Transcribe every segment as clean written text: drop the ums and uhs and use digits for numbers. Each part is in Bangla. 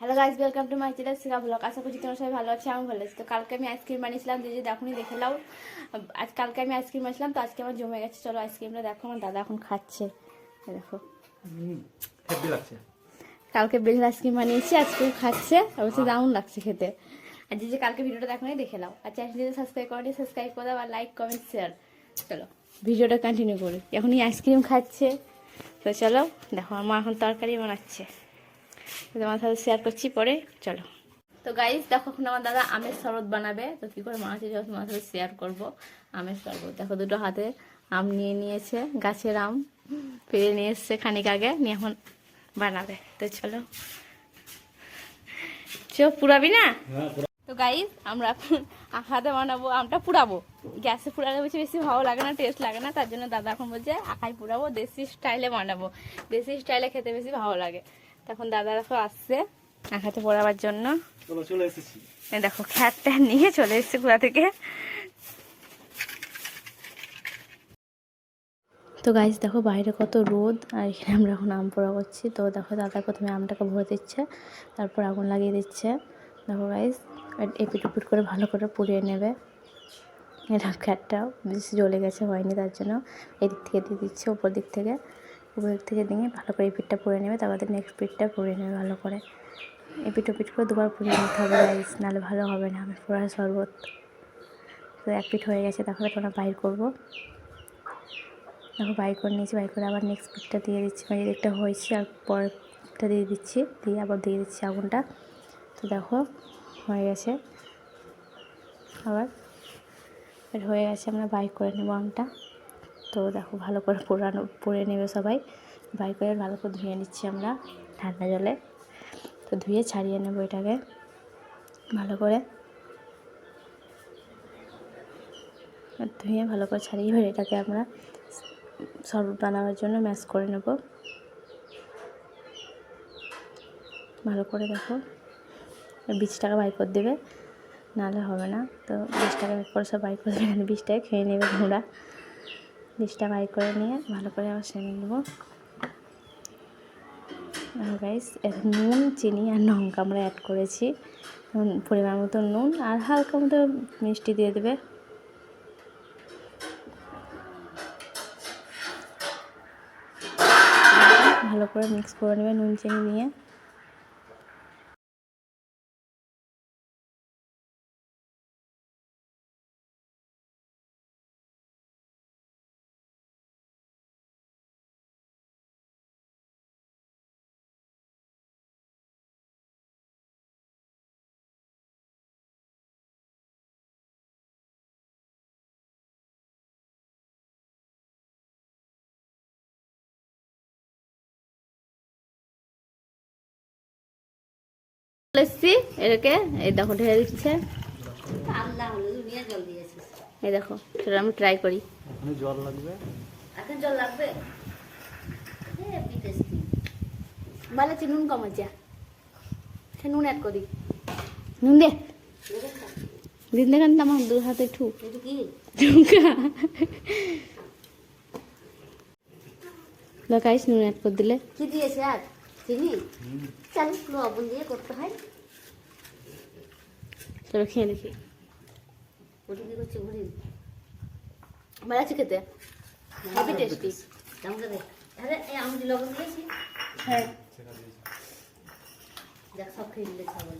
Hello guys, welcome to my channel Shikha vlog. আশা করছি তোমরা সবাই ভালো আছো, আমি ভালো আছি। তো কালকে আমি আইসক্রিম বানিয়েছিলাম, যে দেখুনি দেখে নাও। কালকে আমি আইসক্রিম বানিয়েছিলাম, তো আজকে আমার জমে গেছে। চলো আইসক্রিমটা দেখো, আমার দাদা এখন খাচ্ছে। দেখো হেভি লাগছে। কালকে বেল আইসক্রিম বানিয়েছি, আজকেও খাচ্ছে। অবশ্যই দারুণ লাগছে খেতে। আর যে কালকে ভিডিওটা দেখো দেখে নাও। আর চ্যানেলটি যদি সাবস্ক্রাইব করে সাবস্ক্রাইব করে দাও, আর লাইক কমেন্ট শেয়ার। চলো ভিডিওটা কন্টিনিউ করি। এখন এই আইসক্রিম খাচ্ছে। তো চলো দেখো, আমার মা এখন তরকারি বানাচ্ছে, তোমার সাথে শেয়ার করছি পরে। চলো। তো গাইস দেখো, এখন আমার দাদা আমের শরবত বানাবে। তো কী করে বানাচ্ছে তোমার সাথে শেয়ার করবো। আমের শরবত দেখো, দুটো হাতে আম নিয়ে নিয়েছে, গাছের আম পেরে নিয়ে এসছে খানিক আগে, নিয়ে এখন বানাবে। তো চলো, পুরাবি না? তো গাইস আমরা হাতে বানাবো, আমটা পুরাবো। গ্যাসে পুরালে বেশি বেশি ভালো লাগে না, টেস্ট লাগে না। তার জন্য দাদা এখন বলছে আখায় পুরাবো, দেশি স্টাইলে বানাবো। দেশি স্টাইলে খেতে বেশি ভালো লাগে। তখন দাদা দেখো আসছে আখাতে পোড়াবার জন্য। চলে এসেছি। দেখো খ্যাটটা নিয়ে চলে এসছে কুড়া থেকে। তো গাইস দেখো বাইরে কত রোদ, আর এখানে আমরা এখন আম পোড়া করছি। তো দেখো দাদা প্রথমে আমটাকে ভরে দিচ্ছে, তারপর আগুন লাগিয়ে দিচ্ছে। দেখো গাইস এপিট উপিট করে ভালো করে পুড়িয়ে নেবে। এটা খ্যাটটাও বেশি জ্বলে গেছে, হয়নি, তার জন্য এদিক থেকে দিয়ে দিচ্ছে, উপর দিক থেকে দিয়ে ভালো করে এপিটটা পুড়ে নেবে। তারপর নেক্সট পিঠটা পুড়িয়ে নেবে ভালো করে। এপিট ওপিট করে দুবার পুড়িয়ে নিতে হবে গাইস, নাহলে ভালো হবে না আমের পোড়ার শরবত। তো এক পিঠ হয়ে গেছে, তারপরে তোমরা বাইর করবো। দেখো বাইর করে নিয়েছি, বাইর করে আবার নেক্সট পিঠটা দিয়ে দিচ্ছি। মানে এদিকটা হয়েছে, আর পরেরটা দিয়ে দিচ্ছি, দিয়ে আবার দিয়ে দিচ্ছি আগুনটা। তো দেখো হয়ে গেছে, আবার হয়ে গেছে, আমরা বাইর করে নেবো আমটা। তো দেখো ভালো করে পুড়ে নেবে সবাই। বাইর করে ভালো করে ধুয়ে নিচ্ছি আমরা ঠান্ডা জলে। তো ধুয়ে ছাড়িয়ে নেবো এটাকে ভালো করে। ধুয়ে ভালো করে ছাড়িয়ে এটাকে আমরা শরবত বানানোর জন্য ম্যাশ করে নেব ভালো করে। দেখো বীজটাকে বাইর করে দেবে, নাহলে হবে না। তো বীজটাকে বাইর করে সব বাইর করে দেবে, বীজটাকে খেয়ে নেবে ঘোড়া। বীজটা বাইর করে নিয়ে ভালো করে আবার সেনে নেবো। গাইস নুন, চিনি আর লঙ্কা আমরা অ্যাড করেছি, পরিমাণ মতো নুন আর হালকা মতো মিষ্টি দিয়ে দেবে। ভালো করে মিক্স করে নেবে নুন চিনি নিয়ে। এসছি এটাকে, এই দেখো ঢেলে দিচ্ছে। এই দেখো সেটা আমি ট্রাই করি। জল লাগবে, এখন জল লাগবে, ভালো আছে। নুন কম আছে, নুন অ্যাড করি। নুন দে দিন দেখেন তো আমার দু হাতে ঠু গাইস নুন অ্যাড করে দিলে কি দিয়েছে আর চিনি চাল লবণ দিয়ে করতে হয়। চলো খেয়ে দেখি। ওটা কি করছে ঘুরি ভালো আছে খেতে, হেভি টেস্টি। আমাকে দেখ, আরে এই আমি যে লবণ দিয়েছি, হ্যাঁ দেখ সব খেয়ে দিলে ছাগল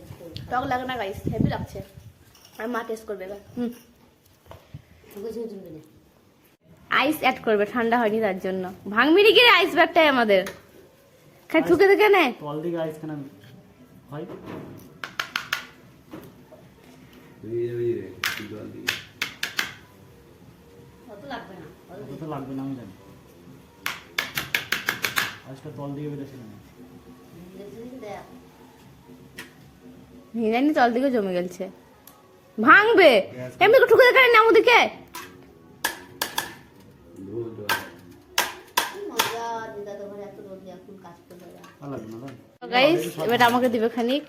টক লাগে না গাইস, হেভি লাগছে। আর মা টেস্ট করবে এবার। বুঝে তুলবে না। আইস অ্যাড করবে, ঠান্ডা হয়নি তার জন্য। ভাঙবিনি কি আইস ব্যাগটাই আমাদের খাই ঠুকে দেখে নেয়। তল দিকে আইস কেন হয়? অত লাগবে না, অত তো লাগবে না, আমি জানি। আইসটা তল দিকে বেরোছে না। জানি তল দিকে জমে গেছে, ভাঙবে। এমনি ঠুকে দেখে নেয় ওদিকে। মজা দিদা তো ঘরে এত রোদ এখন কাজ করতে যায়। ভালো লাগবে না? গাইস এবার আমাকে দিবে খানিক,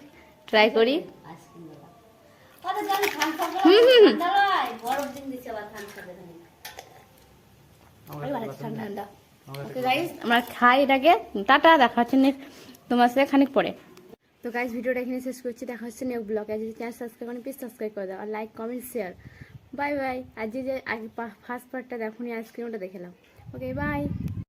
ট্রাই করি। আইসক্রিম দাদা আরে জানি খান খাবে ঠান্ডা নয়, বরফ দিন দিছে আবার খান খাবে না। ঠান্ডা ঠান্ডা। ওকে গাইস আমরা খাই এটাকে, টাটা, দেখা হচ্ছে তোমার সাথে খানিক পরে। তো তো গাইজ ভিডিওটা এখানে শেষ করছি, দেখা হচ্ছে নেক্সট ব্লগে। যদি চ্যানেল সাবস্ক্রাইব করেন প্লিজ সাবস্ক্রাইব করে দাও, আর like comment share. Bye bye. আর যে আগে ফার্স্ট পার্টটা দেখুনি আইসক্রিমটা দেখে নাও। Okay bye.